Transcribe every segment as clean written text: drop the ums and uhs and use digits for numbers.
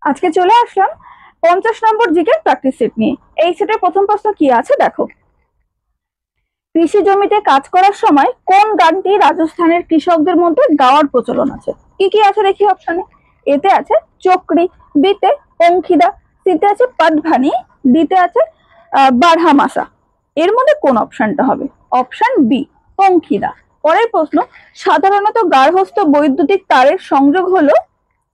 আজকে চলে আসলাম 50 নম্বর GK practice set নিয়ে। এই সেটের প্রথম প্রশ্ন কি আছে দেখো। কৃষি জমিতে কাজ করার সময় কোন গানটি রাজস্থানের কৃষকদের মধ্যে গাওয়ার প্রচলন আছে? কি কি আছে দেখি অপশনে। এতে আছে চক্রি, বিতে অঙ্কিদা, সিতে আছে পাটভানি, ডিতে আছে বারহামাসা। এর মধ্যে কোন অপশনটা হবে? অপশন বি, অঙ্কিদা। পরের প্রশ্ন, সাধারণত গার্হস্থ্য বৈদ্যুতিক তারের সংযোগ হলো,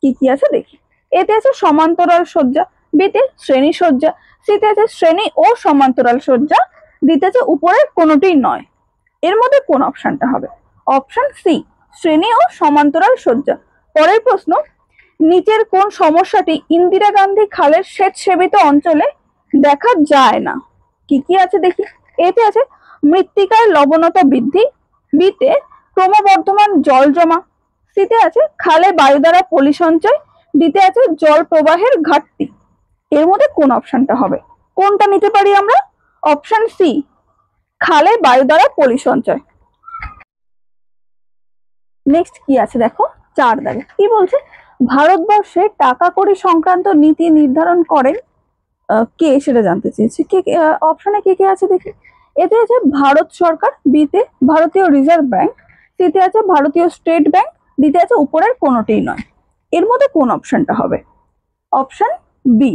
কি কি আছে দেখি। এতে আছে সমান্তরাল সজ্জা, বিতে শ্রেণী সজ্জা, সিতে আছে শ্রেণী ও সমান্তরাল সজ্জা, ডিতে আছে উপরের কোনোটিই নয়। এর মধ্যে কোন অপশনটা হবে? অপশন সি, শ্রেণী ও সমান্তরাল সজ্জা। পরের প্রশ্ন, নিচের কোন সমস্যাটি ইন্দিরা গান্ধী খালের সেচ সেবিত অঞ্চলে দেখা যায় না? কি কি আছে দেখি। এতে আছে মৃত্তিকার লবণতা বৃদ্ধি, বিতে ক্রমবর্ধমান জল জমা, সিতে আছে খালে বায়ু দ্বারা পলি সঞ্চয়, ডিতে আছে জল প্রবাহের ঘাটতি। এর মধ্যে কোন অপশনটা হবে? কোনটা নিতে পারি আমরা? অপশন সি, খালে বায়ু দ্বারা পলি সঞ্চয়। নেক্সট কি আছে দেখো, 4 দাগে কি বলছে, ভারতবর্ষে টাকা কড়ি সংক্রান্ত নীতি নির্ধারণ করেন কে, সেটা জানতে চেয়েছে। কে অপশনে কে কে আছে দেখি। এতে আছে ভারত সরকার, বিতে ভারতীয় রিজার্ভ ব্যাংক, সিতে আছে ভারতীয় স্টেট ব্যাংক, ডিতে আছে উপরের কোনোটিই নয়। এর মধ্যে কোন অপশনটা হবে? অপশন বি,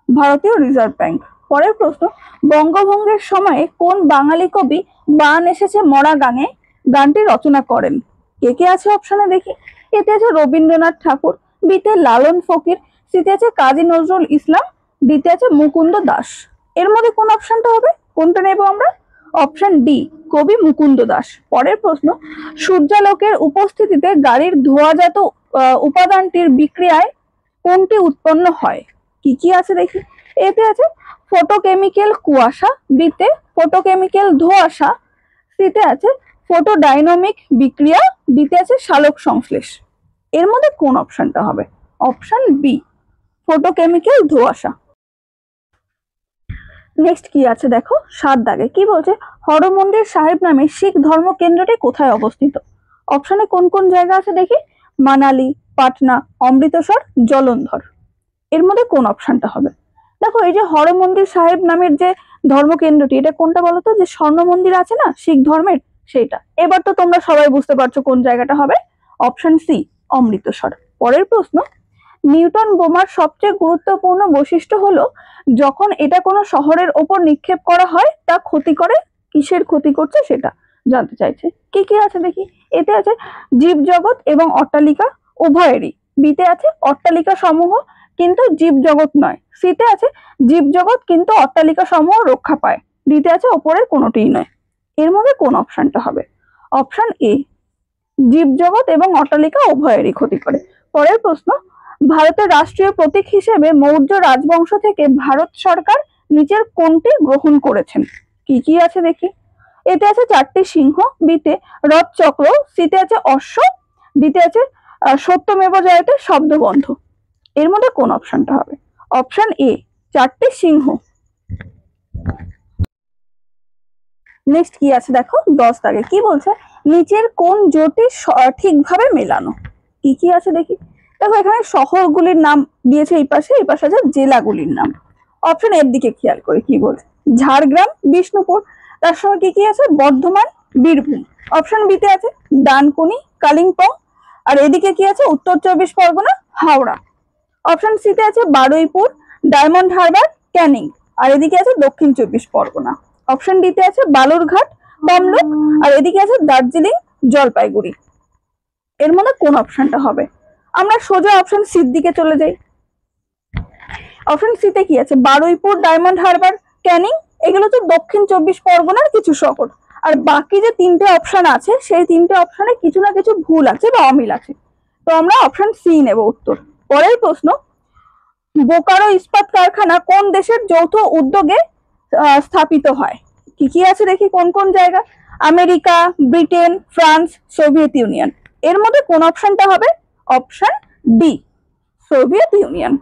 ভারতীয় রিজার্ভ ব্যাংক। পরের প্রশ্ন, বঙ্গভঙ্গের সময়ে কোন বাঙালি কবি বান এসেছে মরা গানে গানটি রচনা করেন? কে কে আছে অপশনে দেখি। এতে আছে রবীন্দ্রনাথ ঠাকুর, বিতে লালন ফকির, সিতে আছে কাজী নজরুল ইসলাম, ডিতে আছে মুকুন্দ দাস। এর মধ্যে কোন অপশনটা হবে? কোনটা নেব আমরা? অপশন ডি, কবি মুকুন্দ দাস। পরের প্রশ্ন, সূর্যালোকের উপস্থিতিতে গাড়ির ধোঁয়াজাত উপাদানটির বিক্রিয়ায় কোনটি উৎপন্ন হয়? কি কি আছে দেখি। এতে আছে ফটোকেমিক্যাল কুয়াশা, বিতে ফটোকেমিক্যাল ধোঁয়াশা, সিতে আছে ফটোডাইনামিক বিক্রিয়া, ডিতে আছে সালোক সংশ্লেষ। এর মধ্যে কোন অপশনটা হবে? অপশন বি, ফটোকেমিক্যাল ধোঁয়াশা। নেক্সট কি আছে দেখো, 7 দাগে কি বলছে, হরমন্দির সাহেব নামে শিখ ধর্ম কেন্দ্রটি কোথায় অবস্থিত? অপশনে কোন কোন জায়গা আছে দেখি। মানালি, পাটনা, অমৃতসর, জলন্ধর। এর মধ্যে কোন অপশনটা হবে? দেখো, এই যে হরমন্দির সাহেব নামের যে ধর্মকেন্দ্রটি, এটা কোনটা বলতো, যে স্বর্ণ মন্দির আছে না শিখ ধর্মের, সেইটা। এবার তো তোমরা সবাই বুঝতে পারছো কোন জায়গাটা হবে। Option C, Amritsar. পরের প্রশ্ন, নিউটন বোমার সবচেয়ে গুরুত্বপূর্ণ বৈশিষ্ট্য হলো যখন এটা কোনো শহরের ওপর নিক্ষেপ করা হয় তা ক্ষতি করে। কিসের ক্ষতি করছে সেটা জানতে চাইছে। কি কি আছে দেখি। এতে আছে জীবজগৎ এবং অট্টালিকা উভয়েরই, বিতে আছে অট্টালিকা সমূহ কিন্তু জীবজগৎ নয়, সিতে আছে জীবজগৎ কিন্তু অট্টালিকা সমূহ রক্ষা পায়, ডিতে আছে ওপরের কোনোটিই নয়। এর মধ্যে কোন অপশনটা হবে? অপশন এ, জীবজগৎ এবং অট্টালিকা উভয়েরই ক্ষতি করে। পরের প্রশ্ন, ভারতের রাষ্ট্রীয় প্রতীক হিসেবে মৌর্য রাজবংশ থেকে ভারত সরকার নিচের কোনটি গ্রহণ করেছেন? কি কি আছে দেখি। এতে আছে 4টি সিংহ, বিতে রথ চক্র, সিতে আছে অশ্ব, ডিতে আছে সত্যমেব জয়তে শব্দবন্ধ। এর মধ্যে কোন অপশনটা হবে? অপশন এ, 4টি সিংহ। নেক্সট কি আছে দেখো, 10 দাগে কি বলছে, নিচের কোন জোটটি সঠিকভাবে মেলানো? কি কি আছে দেখি। দেখো, এখানে শহরগুলির নাম দিয়েছে এই পাশে, এই পাশে আছে জেলাগুলির নাম। অপশন এর দিকে খেয়াল করে কি বলছে, ঝাড়গ্রাম, বিষ্ণুপুর, তার সঙ্গে কি কি আছে, বর্ধমান, বীরভূম। অপশন বিতে আছে ডানকুনি, কালিম্পং, আর এদিকে কি আছে, উত্তর 24 পরগনা, হাওড়া। অপশন সিতে আছে বারুইপুর, ডায়মন্ড হারবার, ক্যানিং, আর এদিকে আছে দক্ষিণ 24 পরগনা। অপশন ডিতে আছে বালুরঘাট, তমলুক, আর এদিকে আছে দার্জিলিং, জলপাইগুড়ি। এর মধ্যে কোন অপশনটা হবে? আমরা সোজা অপশন সির দিকে চলে যাই। অপশন সিতে কি আছে, বারুইপুর, ডায়মন্ড হারবার, ক্যানিং, এগুলো তো দক্ষিণ 24 পরগনার কিছু শহর। আর বাকি যে 3টে অপশন আছে সেই 3টে অপশনে কিছু না কিছু ভুল আছে বা অমিল আছে, তো আমরা অপশন সি নেব উত্তর। পরের প্রশ্ন, বোকারো ইস্পাত কারখানা কোন দেশের যৌথ উদ্যোগে স্থাপিত হয়? কি কি আছে দেখি, কোন কোন জায়গা। America, Britain, France, Soviet union. এর মধ্যে কোন অপশনটা হবে? Option D, Soviet union.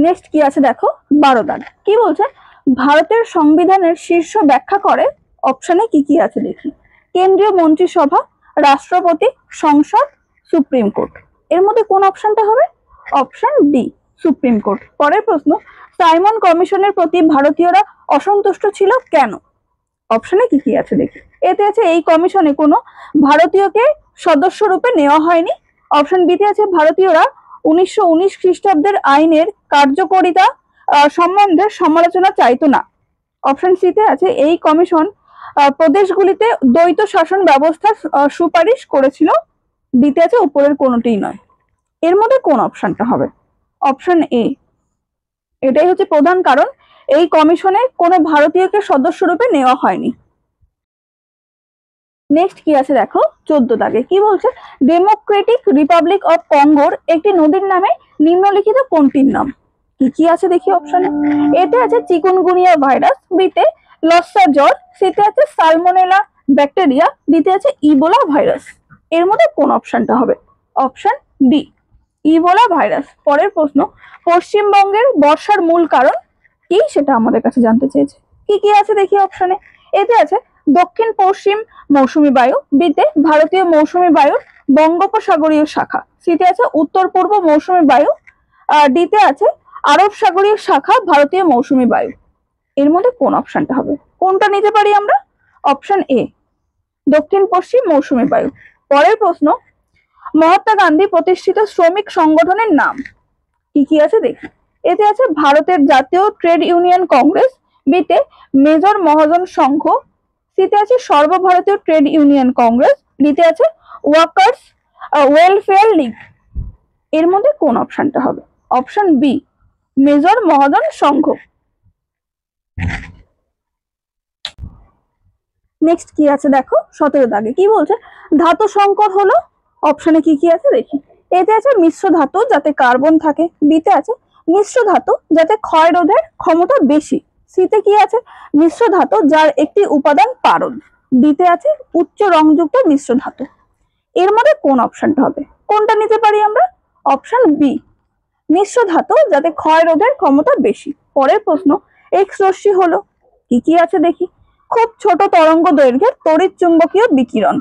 Next কি আছে দেখো, 12 দাগ কি বলছে, ভারতের সংবিধানের শীর্ষ ব্যাখ্যা করে। অপশনে কি কি আছে দেখি। কেন্দ্রীয় মন্ত্রিসভা, রাষ্ট্রপতি, সংসদ, সুপ্রিম কোর্ট। এর মধ্যে কোন অপশনটা হবে? Option D supreme court. পরের প্রশ্ন, সাইমন কমিশনের প্রতি ভারতীয়রা অসন্তুষ্ট ছিল কেন? অপশনে কি কি আছে দেখি। এতে আছে এই কমিশনে কোনো ভারতীয়কে সদস্য রূপে নেওয়া হয়নি। অপশন বিতে আছে ভারতীয়রা 1919 খ্রিস্টাব্দের আইনের কার্যকারিতা সম্বন্ধে সমালোচনা চাইতো না। অপশন সিতে আছে এই কমিশন প্রদেশগুলিতে দ্বৈত শাসন ব্যবস্থার সুপারিশ করেছিল। ডিতে আছে উপরের কোনোটিই নয়। এর মধ্যে কোন অপশনটা হবে? অপশন এ, এটাই হচ্ছে প্রধান কারণ, এই কমিশনে কোনো ভারতীয়কে সদস্য রূপে নেওয়া হয়নি। নেক্সট কি আছে দেখো 14 দাগে কি বলছে, ডেমোক্রেটিক রিপাবলিক অফ কঙ্গোর একটি নদীর নামে নিম্নলিখিত কোনটির নাম? কি কি আছে দেখি অপশনে। এতে আছে চিকুনগুনিয়া ভাইরাস, বিতে লস্সা জ্বর, সিতে আছে সালমোনেলা ব্যাকটেরিয়া, ডিতে আছে ইবোলা ভাইরাস। এর মধ্যে কোন অপশনটা হবে? Option D Ebola virus. পরের প্রশ্ন, পশ্চিমবঙ্গের বর্ষার মূল কারণ কি সেটা আমাদের কাছে জানতে চেয়েছে। কি কি আছে দেখি অপশনে। এতে আছে দক্ষিণ পশ্চিম মৌসুমী বায়ু, বিতে ভারতীয় মৌসুমী বায়ুর বঙ্গোপসাগরীয় শাখা, সিতে আছে উত্তর পূর্ব মৌসুমী বায়ু, ডিতে আছে আরব সাগরীয় শাখা ভারতীয় মৌসুমী বায়ু। এর মধ্যে কোন অপশনটা হবে? কোনটা নিতে পারি আমরা? অপশন এ দক্ষিণ পশ্চিম মৌসুমী বায়ু। পরের প্রশ্ন, মহাত্মা গান্ধী প্রতিষ্ঠিত শ্রমিক সংগঠনের নাম কি কি আছে দেখি। এতে আছে ভারতের জাতীয় ট্রেড ইউনিয়ন কংগ্রেস, বিতে মেজর মহাজন সংঘ, সিতে আছে সর্বভারতীয় ট্রেড ইউনিয়ন কংগ্রেস, ডিতে আছে ওয়ার্কার্স ওয়েলফেয়ার লীগ। এর মধ্যে কোন অপশনটা হবে? অপশন বি মেজর মহাজন সংঘ। নেক্সট কি আছে দেখো 17 দাগে কি বলছে, ধাতু সংকর হলো। অপশনে কি কি আছে দেখি। এতে আছে মিশ্র ধাতু যাতে কার্বন থাকে, বিতে আছে মিশ্র ধাতু যাতে ক্ষয় রোধের ক্ষমতা বেশি, সিতে কি আছে মিশ্র ধাতু যার একটি উপাদান পারদ, ডিতে আছে উচ্চ রংযুক্ত মিশ্র ধাতু। এর মধ্যে কোন অপশনটা হবে? কোনটা নিতে পারি আমরা? অপশন বি মিশ্র ধাতু যাতে ক্ষয় রোধের ক্ষমতা বেশি। পরের প্রশ্ন, এক্স রশ্মি হলো। কি কি আছে দেখি। খুব ছোট তরঙ্গ দৈর্ঘ্যের তড়িৎ চুম্বকীয় বিকিরণ,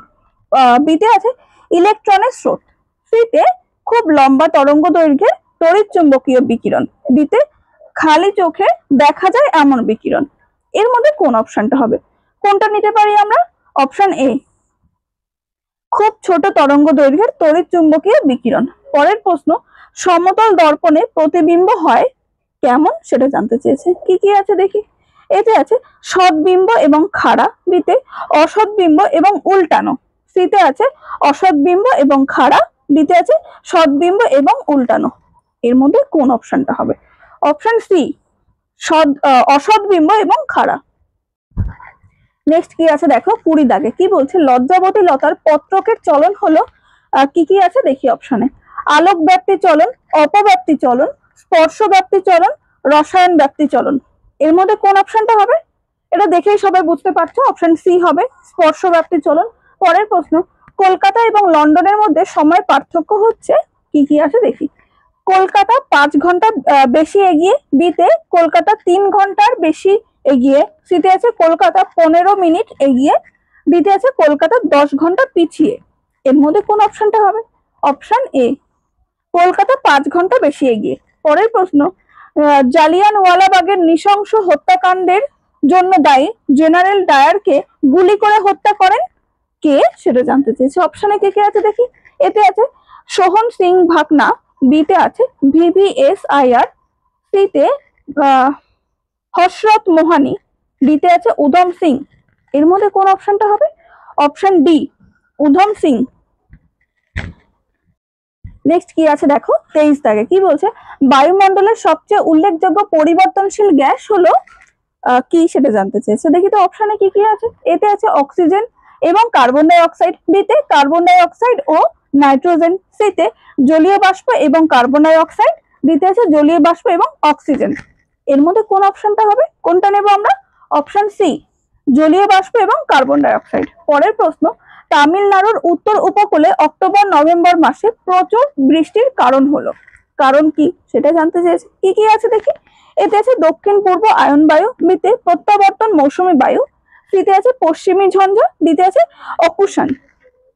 বিতে আছে ইলেকট্রনের স্রোত, সিতে খুব লম্বা তরঙ্গ দৈর্ঘ্যের তড়িৎ চুম্বকীয় বিকিরণ, ডিতে খালি চোখে দেখা যায় এমন বিকিরণ। এর মধ্যে কোন অপশনটা হবে? কোনটা নিতে পারি আমরা? অপশন এ খুব ছোট তরঙ্গ দৈর্ঘ্যের তড়িৎ চুম্বকীয় বিকিরণ। পরের প্রশ্ন, সমতল দর্পণে প্রতিবিম্ব হয় কেমন সেটা জানতে চেয়েছে। কি কি আছে দেখি। এতে আছে সৎবিম্ব এবং খাড়া, বিতে অসৎবিম্ব এবং উল্টানো, সিতে আছে অসৎবিম্ব এবং খাড়া, ডিতে আছে সৎবিম্ব এবং উল্টানো। এর মধ্যে কোন অপশনটা হবে? অপশন সি অসৎবিম্ব এবং খাড়া। নেক্সট কি আছে দেখো 20 দাগে কি বলছে, লজ্জাবতী লতার পত্রকের চলন হলো। কি কি আছে দেখি অপশনে। আলোক ব্যাপ্তি চলন, অপব্যাপ্তি চলন, স্পর্শ ব্যাপ্তি চলন, রসায়ন ব্যাপ্তি চলন। এর মধ্যে কোন অপশনটা হবে? এটা দেখেই সবাই বুঝতে পারছো, অপশন সি হবে স্পর্শ ব্যাপ্তি চলন। পরের প্রশ্ন, কলকাতা এবং লন্ডনের মধ্যে সময় পার্থক্য হচ্ছে। কি কি আছে দেখি। কলকাতা 5 ঘন্টা বেশি এগিয়ে, বিতে কলকাতা 3 ঘন্টার বেশি এগিয়ে, সিতে আছে কলকাতা 15 মিনিট এগিয়ে, ডিতে আছে কলকাতা 10 ঘন্টা পিছিয়ে। এর মধ্যে কোন অপশনটা হবে? অপশন এ কলকাতা 5 ঘন্টা বেশি এগিয়ে। পরের প্রশ্ন, জালিয়ানওয়ালাবাগের নৃশংস হত্যাকাণ্ডের জন্য দায়ী জেনারেল ডায়ারকে গুলি করে হত্যা করেন কে সেটা জানতে চেয়েছে। অপশনে কে কে আছে দেখি। এতে আছে সোহন সিং ভাকনা, বিতে আছে VVS আইয়ার, সিতে হসরত মোহানি, ডিতে আছে উধম সিং। এর মধ্যে কোন অপশনটা হবে? Option D Udham Singh. Next কি আছে দেখো 23 দাগে কি বলছে, বায়ুমণ্ডলের সবচেয়ে উল্লেখযোগ্য পরিবর্তনশীল গ্যাস হলো কি সেটা জানতে চেয়েছে। দেখি তো অপশনে কি কি আছে। এতে আছে অক্সিজেন এবং কার্বন ডাই অক্সাইড, বিতে কার্বন ডাই অক্সাইড ও নাইট্রোজেন, সিতে জলীয় বাষ্প এবং কার্বন ডাই অক্সাইড, ডিতে আছে জলীয় বাষ্প এবং অক্সিজেন। এর মধ্যে কোন অপশনটা হবে? কোনটা নেব আমরা? অপশন সি জলীয় বাষ্প এবং কার্বন ডাই অক্সাইড। পরের প্রশ্ন, তামিলনাড়ুর উত্তর উপকূলে অক্টোবর নভেম্বর মাসে প্রচুর বৃষ্টির কারণ হলো। কারণ কি সেটা জানতে চেয়েছে। কি কি আছে দেখি। এতে আছে দক্ষিণ পূর্ব আয়ন বায়ু, বিতে প্রত্যাবর্তন মৌসুমী বায়ু, সিতে আছে পশ্চিমী ঝঞ্ঝা, ডিতে আছে অকুশান।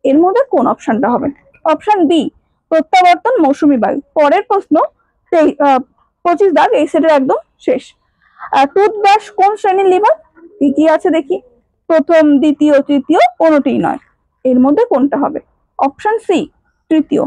এর মধ্যে কোন অপশনটা হবে? অপশন বি প্রত্যাবর্তন মৌসুমী বায়ু। পরের প্রশ্ন 25 দাগ, এই সেটের একদম শেষ। টুথব্রাশ কোন শ্রেণীর লিভার? কি কি আছে দেখি। প্রথম, দ্বিতীয়, তৃতীয়, কোনোটিই নয়। এর মধ্যে কোনটা হবে? অপশন সি তৃতীয়।